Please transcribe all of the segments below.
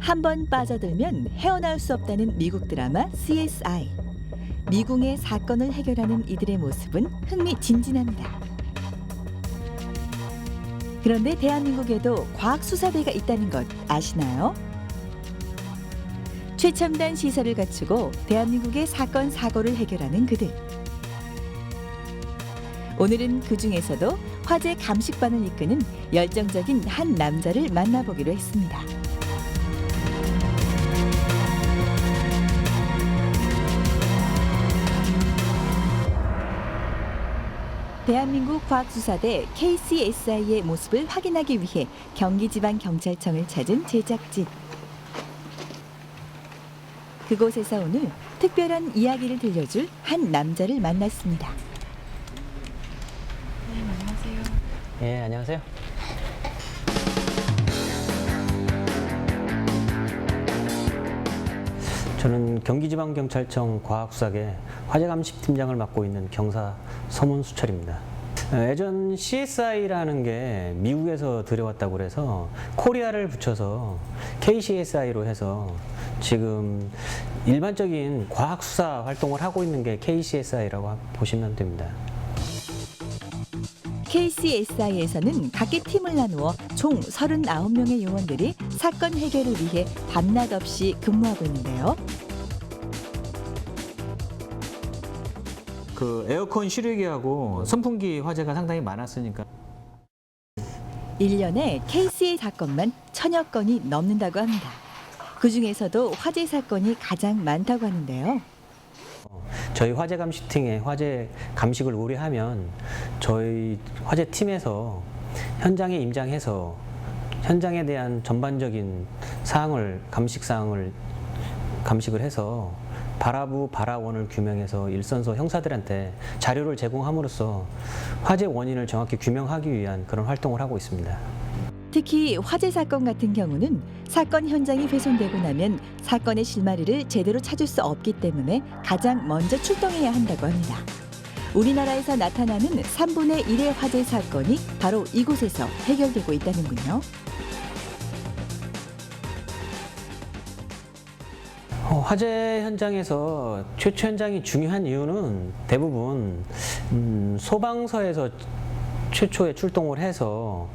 한 번 빠져들면 헤어나올 수 없다는 미국 드라마 CSI. 미궁의 사건을 해결하는 이들의 모습은 흥미진진합니다. 그런데 대한민국에도 과학수사대가 있다는 것 아시나요? 최첨단 시설을 갖추고 대한민국의 사건, 사고를 해결하는 그들. 오늘은 그 중에서도 화재 감식반을 이끄는 열정적인 한 남자를 만나보기로 했습니다. 대한민국 과학수사대 KCSI의 모습을 확인하기 위해 경기지방경찰청을 찾은 제작진. 그곳에서 오늘 특별한 이야기를 들려줄 한 남자를 만났습니다. 안녕하세요. 예, 안녕하세요. 저는 경기지방경찰청 과학수사계 화재감식팀장을 맡고 있는 경사 서문수철입니다. 예전 CSI라는 게 미국에서 들여왔다고 그래서 코리아를 붙여서 KCSI로 해서 지금 일반적인 과학수사 활동을 하고 있는 게 KCSI라고 보시면 됩니다. KCSI에서는 각기 팀을 나누어 총 39명의 요원들이 사건 해결을 위해 밤낮 없이 근무하고 있는데요. 그 에어컨 실외기하고 선풍기 화재가 상당히 많았으니까 1년에 KC의 사건만 1000여 건이 넘는다고 합니다. 그중에서도 화재 사건이 가장 많다고 하는데요. 저희 화재 감식팀에 화재 감식을 의뢰하면 저희 화재팀에서 현장에 임장해서 현장에 대한 전반적인 감식 사항을 감식을 해서 발화부, 발화원을 규명해서 일선서 형사들한테 자료를 제공함으로써 화재 원인을 정확히 규명하기 위한 그런 활동을 하고 있습니다. 특히 화재 사건 같은 경우는 사건 현장이 훼손되고 나면 사건의 실마리를 제대로 찾을 수 없기 때문에 가장 먼저 출동해야 한다고 합니다. 우리나라에서 나타나는 3분의 1의 화재 사건이 바로 이곳에서 해결되고 있다는군요. 화재 현장에서 최초 현장이 중요한 이유는 대부분 소방서에서 최초에 출동을 해서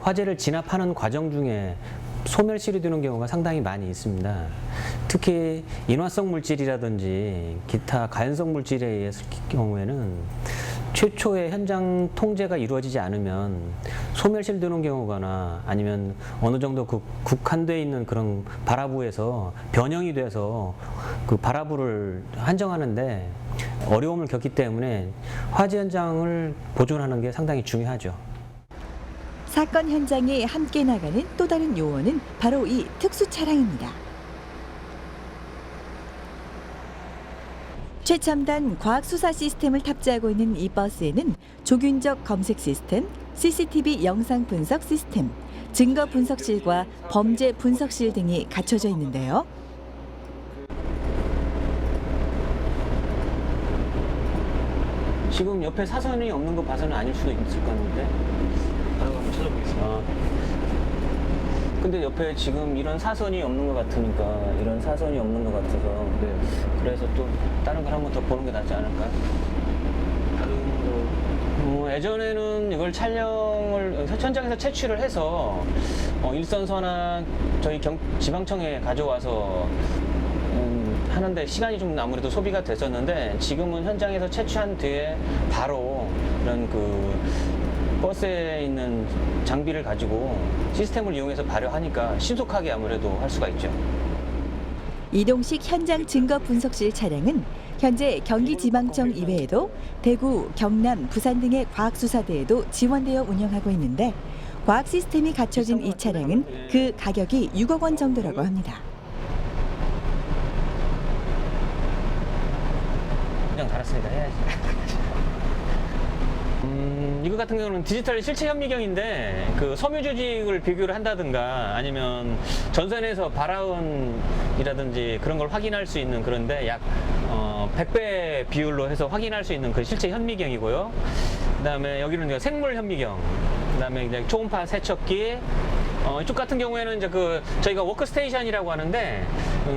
화재를 진압하는 과정 중에 소멸시이 되는 경우가 상당히 많이 있습니다. 특히 인화성 물질이라든지 기타 가연성 물질에 의했을 경우에는 최초의 현장 통제가 이루어지지 않으면 소멸시 되는 경우거나 아니면 어느 정도 국한되어 있는 그런 발화부에서 변형이 돼서 그 발화부를 한정하는데 어려움을 겪기 때문에 화재 현장을 보존하는 게 상당히 중요하죠. 사건 현장에 함께 나가는 또 다른 요원은 바로 이 특수 차량입니다. 최첨단 과학수사 시스템을 탑재하고 있는 이 버스에는 조균적 검색 시스템, CCTV 영상 분석 시스템, 증거 분석실과 범죄 분석실 등이 갖춰져 있는데요. 지금 옆에 사선이 없는 거 봐서는 아닐 수도 있을 것 같은데. 한번 찾아보겠습니다. 근데 옆에 지금 이런 사선이 없는 것 같으니까 이런 사선이 없는 것 같아서 그래서 또 다른 걸 한번 더 보는 게 낫지 않을까? 다른 거 예전에는 이걸 촬영을 현장에서 채취를 해서 일선서나 저희 지방청에 가져와서 하는데 시간이 좀 아무래도 소비가 됐었는데 지금은 현장에서 채취한 뒤에 바로 이런 버스에 있는 장비를 가지고 시스템을 이용해서 발효하니까 신속하게 아무래도 할 수가 있죠. 이동식 현장 증거 분석실 차량은 현재 경기지방청 이외에도 대구, 경남, 부산 등의 과학수사대에도 지원되어 운영하고 있는데 과학 시스템이 갖춰진 이 차량은 그 가격이 6억 원 정도라고 합니다. 그냥 달았습니다. 해야지. 이거 같은 경우는 디지털 실체 현미경인데 그 섬유 조직을 비교를 한다든가 아니면 전선에서 발화원이라든지 그런 걸 확인할 수 있는 그런데 약 100배 비율로 해서 확인할 수 있는 그 실체 현미경이고요. 그다음에 여기는 생물 현미경, 그다음에 이제 초음파 세척기, 이쪽 같은 경우에는 이제 저희가 워크스테이션이라고 하는데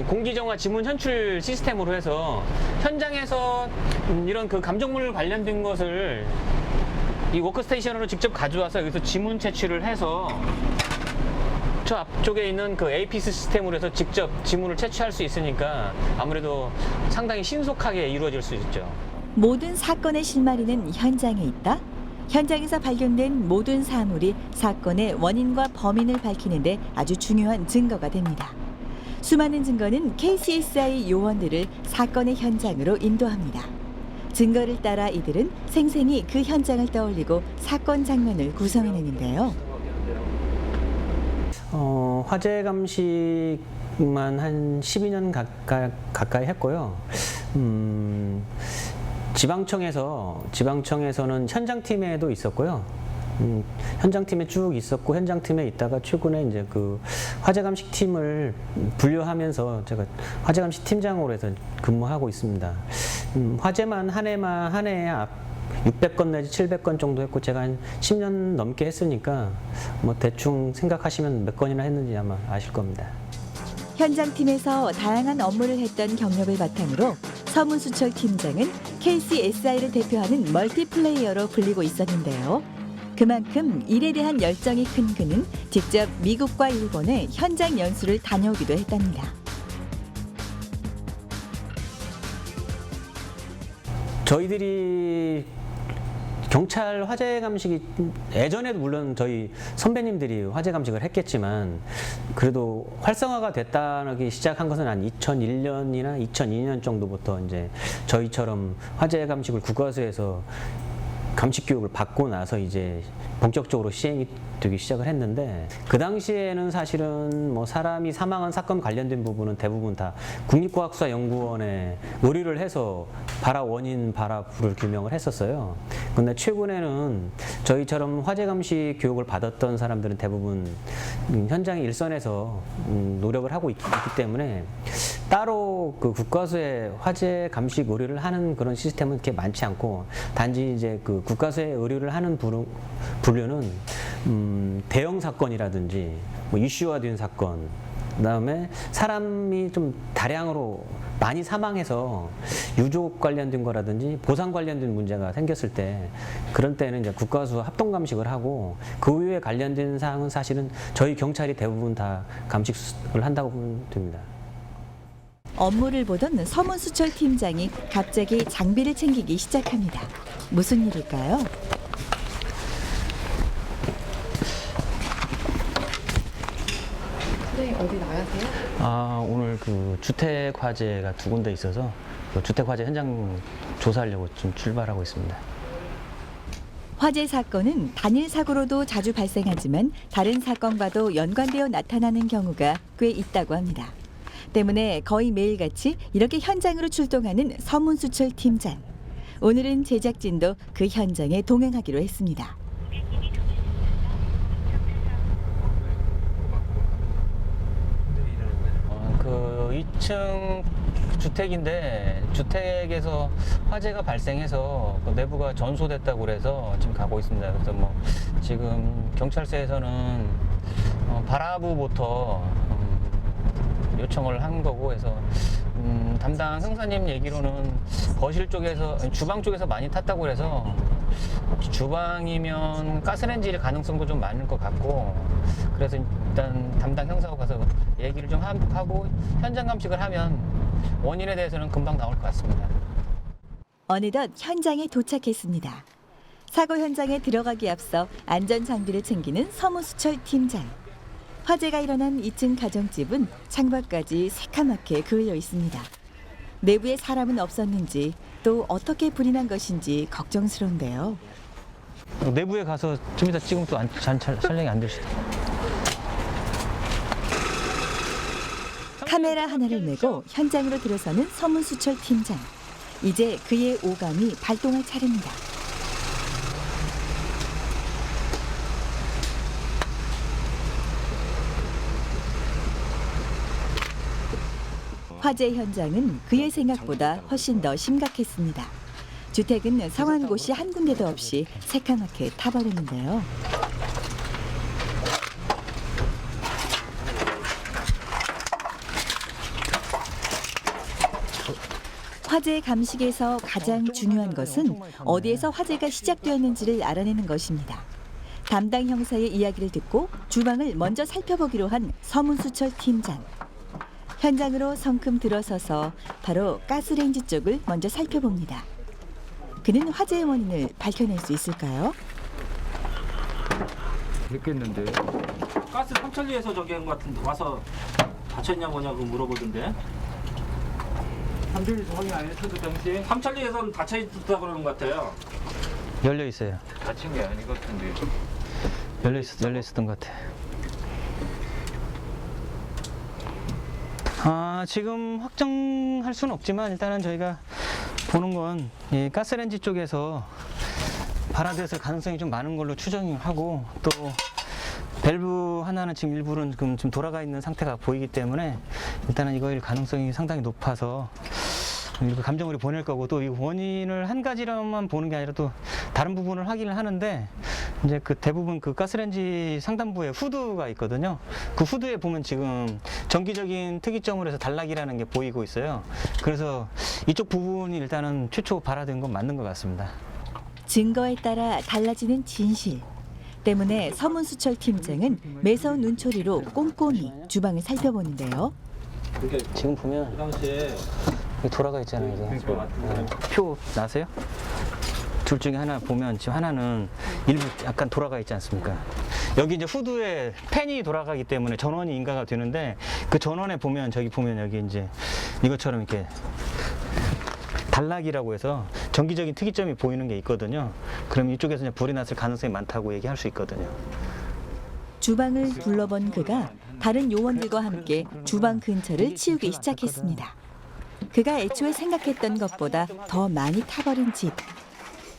공기정화 지문 현출 시스템으로 해서 현장에서 이런 감정물 관련된 것을 이 워크스테이션으로 직접 가져와서 여기서 지문 채취를 해서 저 앞쪽에 있는 AP 시스템으로 해서 직접 지문을 채취할 수 있으니까 아무래도 상당히 신속하게 이루어질 수 있죠. 모든 사건의 실마리는 현장에 있다. 현장에서 발견된 모든 사물이 사건의 원인과 범인을 밝히는 데 아주 중요한 증거가 됩니다. 수많은 증거는 KCSI 요원들을 사건의 현장으로 인도합니다. 증거를 따라 이들은 생생히 그 현장을 떠올리고 사건 장면을 구성해내는데요. 화재 감식만 한 12년 가까이 했고요. 지방청에서는 현장팀에도 있었고요. 현장팀에 쭉 있었고 현장팀에 있다가 최근에 이제 화재 감식 팀을 분류하면서 제가 화재 감식 팀장으로 해서 근무하고 있습니다. 화재만 한 해에 600건 내지 700건 정도 했고 제가 한 10년 넘게 했으니까 뭐 대충 생각하시면 몇 건이나 했는지 아마 아실 겁니다. 현장팀에서 다양한 업무를 했던 경력을 바탕으로 서문수철 팀장은 KCSI를 대표하는 멀티플레이어로 불리고 있었는데요. 그만큼 일에 대한 열정이 큰 그는 직접 미국과 일본에 현장 연수를 다녀오기도 했답니다. 저희들이 경찰 화재 감식이 예전에도 물론 저희 선배님들이 화재 감식을 했겠지만 그래도 활성화가 됐다기 시작한 것은 한 2001년이나 2002년 정도부터 이제 저희처럼 화재 감식을 국가수에서 감식 교육을 받고 나서 이제 본격적으로 시행이 되기 시작을 했는데 그 당시에는 사실은 뭐 사람이 사망한 사건 관련된 부분은 대부분 다 국립과학수사연구원에 의뢰를 해서 원인, 불을 규명을 했었어요. 근데 최근에는 저희처럼 화재 감식 교육을 받았던 사람들은 대부분 현장 일선에서 노력을 하고 있기 때문에 따로 국가수에 화재 감식 의뢰를 하는 그런 시스템은 그렇게 많지 않고 단지 이제 국가수에 의뢰를 하는 분류는 대형 사건이라든지 뭐 이슈화된 사건, 그다음에 사람이 좀 다량으로 많이 사망해서 유족 관련된 거라든지 보상 관련된 문제가 생겼을 때 그런 때는 이제 국가수 합동 감식을 하고 그 이후에 관련된 사항은 사실은 저희 경찰이 대부분 다 감식을 한다고 보면 됩니다. 업무를 보던 서문수철 팀장이 갑자기 장비를 챙기기 시작합니다. 무슨 일일까요? 네, 어디 나가세요? 오늘 주택 화재가 2군데 있어서 주택 화재 현장 조사하려고 좀 출발하고 있습니다. 화재 사건은 단일 사고로도 자주 발생하지만 다른 사건과도 연관되어 나타나는 경우가 꽤 있다고 합니다. 때문에 거의 매일같이 이렇게 현장으로 출동하는 서문수철 팀장. 오늘은 제작진도 그 현장에 동행하기로 했습니다. 2층 주택인데 주택에서 화재가 발생해서 내부가 전소됐다고 그래서 지금 가고 있습니다. 그래서 뭐 지금 경찰서에서는 바라부부터 요청을 한 거고 해서 담당 형사님 얘기로는 거실 쪽에서 주방 쪽에서 많이 탔다고 그래서 주방이면 가스레인지일 가능성도 좀 많을 것 같고 그래서 일단 담당 형사하고 가서 얘기를 좀 하고 현장 감식을 하면 원인에 대해서는 금방 나올 것 같습니다. 어느덧 현장에 도착했습니다. 사고 현장에 들어가기 앞서 안전 장비를 챙기는 서문수철 팀장. 화재가 일어난 2층 가정집은 창밖까지 새카맣게 그을려 있습니다. 내부에 사람은 없었는지 또 어떻게 불이 난 것인지 걱정스러운데요. 내부에 가서 좀 이따 찍으면 또 촬영이 안 될 수도. 카메라 하나를 메고 현장으로 들어서는 서문수철 팀장. 이제 그의 오감이 발동할 차례입니다. 화재 현장은 그의 생각보다 훨씬 더 심각했습니다. 주택은 상황 곳이 한 군데도 없이 새카맣게 타버렸는데요. 화재 감식에서 가장 중요한 것은 어디에서 화재가 시작되었는지를 알아내는 것입니다. 담당 형사의 이야기를 듣고 주방을 먼저 살펴보기로 한 서문수철 팀장. 현장으로 성큼 들어서서 바로 가스레인지 쪽을 먼저 살펴봅니다. 그는 화재의 원인을 밝혀낼 수 있을까요? 됐겠는데. 가스 삼천리에서 저기 한 것 같은데 와서 다쳤냐 뭐냐고 물어보던데. 삼천리에서 확인 안 했어도 당시에 삼천리에서는 다쳐 있었다 그러는 것 같아요. 열려 있어요. 다친 게 아닌 것 같은데. 열려 있었던 것 같아. 지금 확정할 수는 없지만 일단은 저희가 보는 건 이 가스레인지 쪽에서 발화됐을 가능성이 좀 많은 걸로 추정을 하고, 또 밸브 하나는 지금 일부는 지금 돌아가 있는 상태가 보이기 때문에 일단은 이거일 가능성이 상당히 높아서 이렇게 감정으로 보낼 거고, 또 이 원인을 한 가지로만 보는 게 아니라 또 다른 부분을 확인을 하는데, 이제 그 대부분 그 가스레인지 상단부에 후드가 있거든요. 그 후드에 보면 지금 정기적인 특이점으로 해서 단락이라는 게 보이고 있어요. 그래서 이쪽 부분이 일단은 최초 발화된 건 맞는 것 같습니다. 증거에 따라 달라지는 진실. 때문에 서문수철 팀장은 매서운 눈초리로 꼼꼼히 주방을 살펴보는데요. 지금 보면 그 당시에 여기 돌아가 있잖아요. 이게. 표 나세요? 둘 중에 하나 보면 지금 하나는 일부 약간 돌아가 있지 않습니까? 여기 이제 후드에 팬이 돌아가기 때문에 전원이 인가가 되는데, 그 전원에 보면 저기 보면 여기 이제 이것처럼 이렇게 단락이라고 해서 정기적인 특이점이 보이는 게 있거든요. 그럼 이쪽에서 이제 불이 났을 가능성이 많다고 얘기할 수 있거든요. 주방을 둘러본 그가 다른 요원들과 함께 주방 근처를 치우기 시작했습니다. 그가 애초에 생각했던 것보다 더 많이 타버린 집.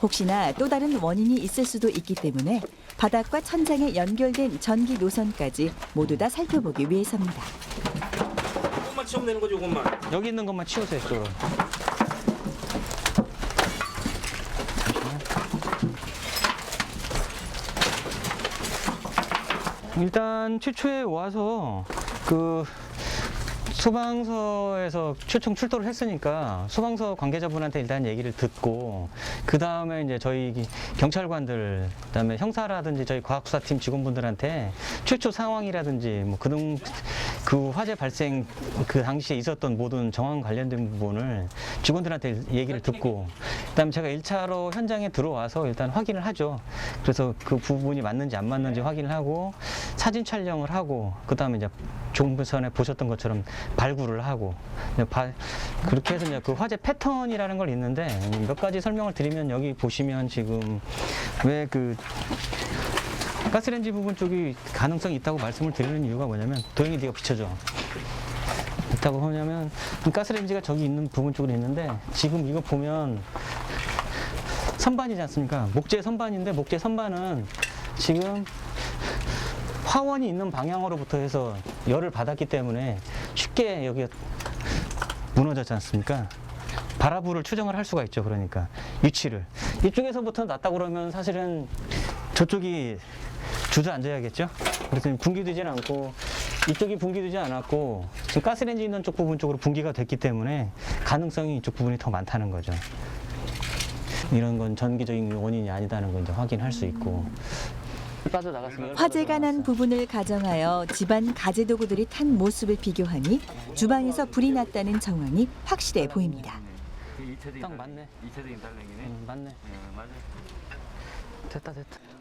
혹시나 또 다른 원인이 있을 수도 있기 때문에 바닥과 천장에 연결된 전기 노선까지 모두 다 살펴보기 위해서입니다. 조금만 치우면 되는 거지, 조금만. 여기 있는 것만 치우세요, 이쪽으로. 일단 최초에 와서 그 소방서에서 초청 출동을 했으니까 소방서 관계자분한테 일단 얘기를 듣고, 그 다음에 이제 저희 경찰관들, 그다음에 형사라든지 저희 과학수사팀 직원분들한테 최초 상황이라든지 뭐 그 화재 발생 그 당시에 있었던 모든 정황 관련된 부분을 직원들한테 얘기를 듣고, 그다음에 제가 1차로 현장에 들어와서 일단 확인을 하죠. 그래서 그 부분이 맞는지 안 맞는지 확인을 하고 사진 촬영을 하고, 그다음에 이제 조금 전에 보셨던 것처럼 발굴을 하고, 그렇게 해서 이제 그 화재 패턴이라는 걸 있는데, 몇 가지 설명을 드리면, 여기 보시면 지금 왜 그 가스레인지 부분 쪽이 가능성이 있다고 말씀을 드리는 이유가 뭐냐면, 도영이 네가 비춰줘. 있다고 하냐면 가스레인지가 저기 있는 부분 쪽으로 있는데, 지금 이거 보면 선반이지 않습니까? 목재 선반인데, 목재 선반은 지금 화원이 있는 방향으로부터 해서 열을 받았기 때문에 쉽게 여기 무너졌지 않습니까? 발화부를 추정을 할 수가 있죠. 그러니까 위치를 이쪽에서부터 났다 그러면 사실은 저쪽이 주저앉아야겠죠. 그래서 분기되지 않고 이쪽이 분기되지 않았고, 지금 가스레인지 있는 쪽 부분 쪽으로 분기가 됐기 때문에 가능성이 이쪽 부분이 더 많다는 거죠. 이런 건 전기적인 원인이 아니다는 걸 이제 확인할 수 있고. 화재가 난 부분을 가정하여 집안 가재도구들이 탄 모습을 비교하니 주방에서 불이 났다는 정황이 확실해 보입니다. 딱 맞네. 2차적인 달랭이네. 맞네. 맞아. 됐다.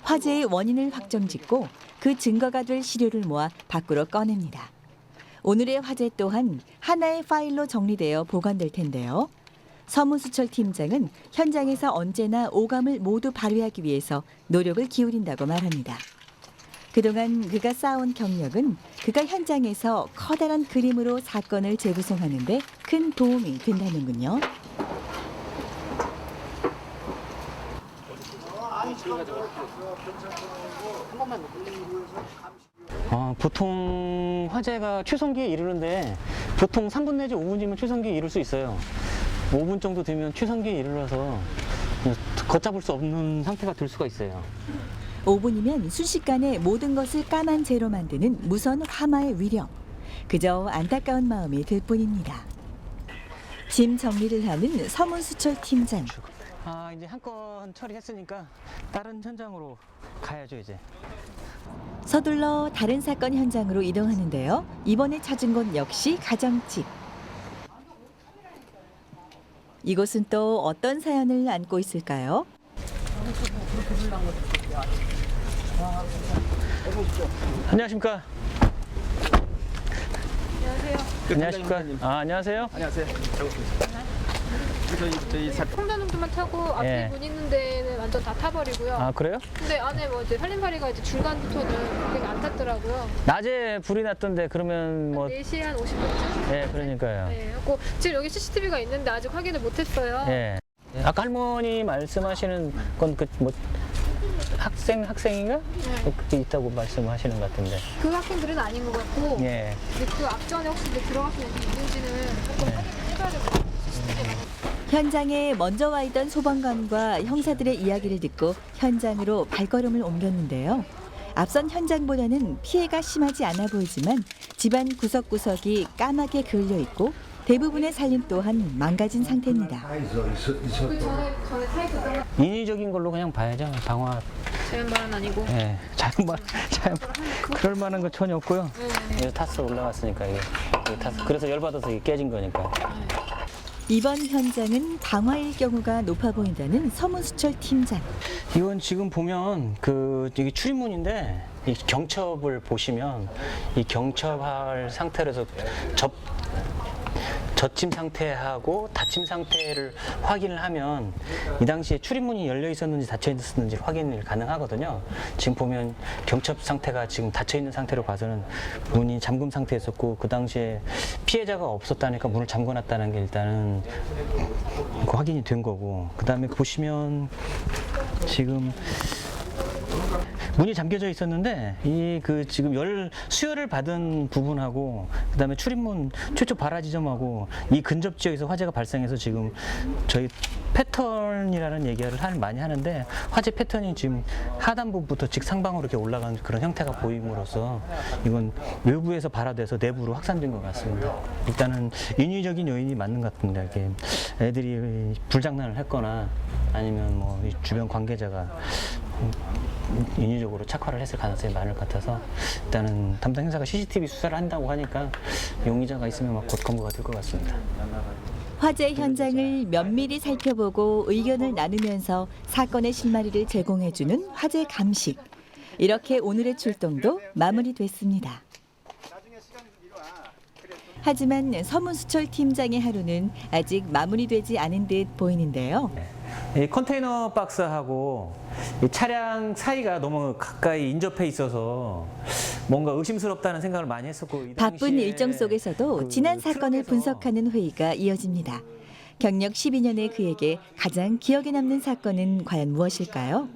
화재의 원인을 확정짓고 그 증거가 될 시료를 모아 밖으로 꺼냅니다. 오늘의 화재 또한 하나의 파일로 정리되어 보관될 텐데요. 서문수철 팀장은 현장에서 언제나 오감을 모두 발휘하기 위해서 노력을 기울인다고 말합니다. 그동안 그가 쌓아온 경력은 그가 현장에서 커다란 그림으로 사건을 재구성하는 데 큰 도움이 된다는군요. 보통 화재가 최성기에 이르는데 보통 3분 내지 5분이면 최성기에 이를 수 있어요. 5분 정도 되면 최성기에 이르러서 걷잡을 수 없는 상태가 될 수가 있어요. 5분이면 순식간에 모든 것을 까만 재로 만드는 무선 화마의 위력. 그저 안타까운 마음이 들 뿐입니다. 짐 정리를 하는 서문수철 팀장. 아, 이제 한 건 처리했으니까 다른 현장으로 가야죠, 이제. 서둘러 다른 사건 현장으로 이동하는데요. 이번에 찾은 곳 역시 가정집. 이곳은 또 어떤 사연을 안고 있을까요? 안녕하십니까? 안녕하세요. 안녕하십니까? 아, 안녕하세요? 안녕하세요. 저희 홈런 정도만 타고 앞에 예. 문 있는 데는 완전 다 타버리고요. 아, 그래요? 근데 안에 뭐 이제 살림살이가 이제 중간부터는 그게 안 탔더라고요. 낮에 불이 났던데 그러면 뭐 4시 한 50분쯤? 예, 그러니까요. 네. 그리고 지금 여기 CCTV가 있는데 아직 확인을 못했어요. 예. 아까 할머니 말씀하시는 건 그 뭐 학생인가? 그게 있다고 말씀하시는 것 같은데. 그 학생들은 아닌 것 같고 예. 근데 그 앞전에 혹시 이제 들어가신 애들이 있는지는 조금 확인해봐야 될 것 같아요. 현장에 먼저 와 있던 소방관과 형사들의 이야기를 듣고 현장으로 발걸음을 옮겼는데요. 앞선 현장보다는 피해가 심하지 않아 보이지만 집안 구석구석이 까맣게 그을려 있고 대부분의 살림 또한 망가진 상태입니다. 그 전에 타 있었던 인위적인 걸로 그냥 봐야죠. 방화. 자연발은 아니고. 예. 자연발. 그럴 만한 거 전혀 없고요. 네. 이거 타스 올라갔으니까 이게 타스. 그래서 열받아서 이게 깨진 거니까. 이번 현장은 방화일 경우가 높아 보인다는 서문수철 팀장. 이건 지금 보면 이게 출입문인데 이 경첩을 보시면 이 경첩할 상태로서 젖힘 상태하고 닫힘 상태를 확인을 하면 이 당시에 출입문이 열려 있었는지 닫혀 있었는지 확인이 가능하거든요. 지금 보면 경첩 상태가 지금 닫혀 있는 상태로 봐서는 문이 잠금 상태였었고 그 당시에 피해자가 없었다니까 문을 잠궈 놨다는 게 일단은 확인이 된 거고, 그 다음에 보시면 지금 문이 잠겨져 있었는데 지금 수혈을 받은 부분하고 그다음에 출입문 최초 발화 지점하고 이 근접 지역에서 화재가 발생해서 지금 저희 패턴이라는 얘기를 많이 하는데 화재 패턴이 지금 하단부부터 직상방으로 이렇게 올라가는 그런 형태가 보임으로써 이건 외부에서 발화돼서 내부로 확산된 것 같습니다. 일단은 인위적인 요인이 맞는 것 같은데 이렇게 애들이 불장난을 했거나 아니면 뭐 주변 관계자가 인위적으로 착화를 했을 가능성이 많을 것 같아서 일단은 담당 형사가 CCTV 수사를 한다고 하니까 용의자가 있으면 곧 검거가 될 것 같습니다. 화재 현장을 면밀히 살펴보고 의견을 나누면서 사건의 실마리를 제공해주는 화재 감식. 이렇게 오늘의 출동도 마무리됐습니다. 하지만 서문수철 팀장의 하루는 아직 마무리되지 않은 듯 보이는데요. 이 컨테이너 박스하고 이 차량 사이가 너무 가까이 인접해 있어서 뭔가 의심스럽다는 생각을 많이 했었고, 이 바쁜 당시에 일정 속에서도 지난 사건을 트럭에서 분석하는 회의가 이어집니다. 경력 12년의 그에게 가장 기억에 남는 사건은 과연 무엇일까요?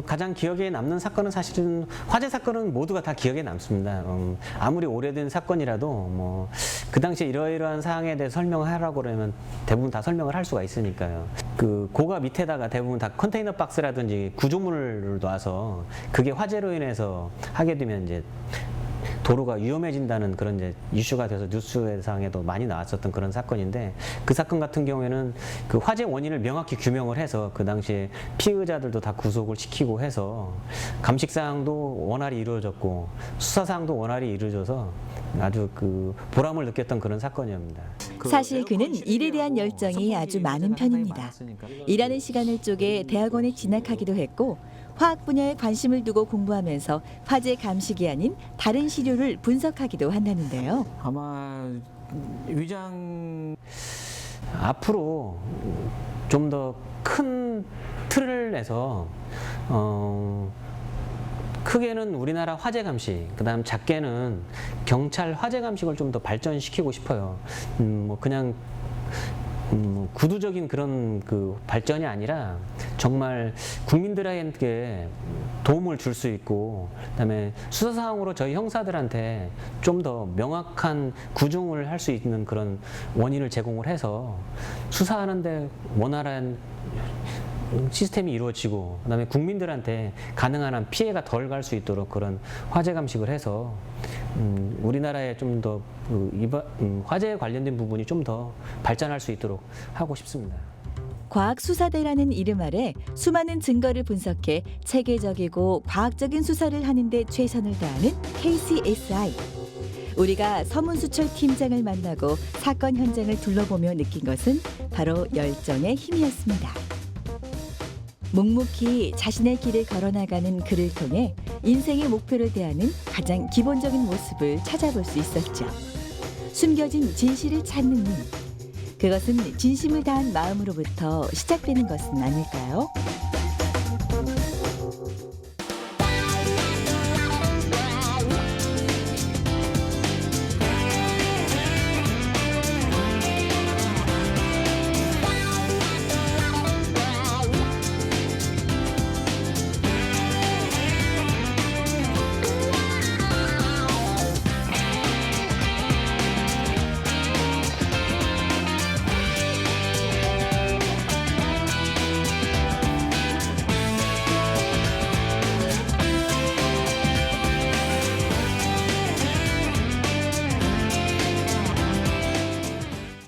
가장 기억에 남는 사건은 사실은 화재 사건은 모두가 다 기억에 남습니다. 아무리 오래된 사건이라도 뭐 그 당시에 이러이러한 사항에 대해 설명하라고 그러면 대부분 다 설명을 할 수가 있으니까요. 그 고가 밑에다가 대부분 다 컨테이너 박스라든지 구조물을 놔서 그게 화재로 인해서 하게 되면 이제 도로가 위험해진다는 그런 이제 이슈가 돼서 뉴스상에도 많이 나왔었던 그런 사건인데, 그 사건 같은 경우에는 그 화재 원인을 명확히 규명을 해서 그 당시에 피의자들도 다 구속을 시키고 해서 감식사항도 원활히 이루어졌고 수사사항도 원활히 이루어져서 아주 그 보람을 느꼈던 그런 사건이었습니다. 사실 그는 일에 대한 열정이 아주 많은 편입니다. 일하는 시간을 쪼개 대학원에 진학하기도 했고 화학 분야에 관심을 두고 공부하면서 화재 감식이 아닌 다른 시료를 분석하기도 한다는데요. 아마 위장 앞으로 좀 더 큰 틀을 내서 크게는 우리나라 화재 감식, 그다음 작게는 경찰 화재 감식을 좀 더 발전시키고 싶어요. 뭐 그냥 구두적인 그런 그 발전이 아니라 정말 국민들에게 도움을 줄 수 있고, 그다음에 수사사항으로 저희 형사들한테 좀 더 명확한 구중을 할 수 있는 그런 원인을 제공을 해서 수사하는데 원활한 시스템이 이루어지고 그다음에 국민들한테 가능한 한 피해가 덜 갈 수 있도록 그런 화재 감식을 해서 우리나라에 좀 더 화재에 관련된 부분이 좀 더 발전할 수 있도록 하고 싶습니다. 과학수사대라는 이름 아래 수많은 증거를 분석해 체계적이고 과학적인 수사를 하는데 최선을 다하는 KCSI. 우리가 서문수철 팀장을 만나고 사건 현장을 둘러보며 느낀 것은 바로 열정의 힘이었습니다. 묵묵히 자신의 길을 걸어나가는 그를 통해 인생의 목표를 대하는 가장 기본적인 모습을 찾아볼 수 있었죠. 숨겨진 진실을 찾는 일. 그것은 진심을 다한 마음으로부터 시작되는 것은 아닐까요?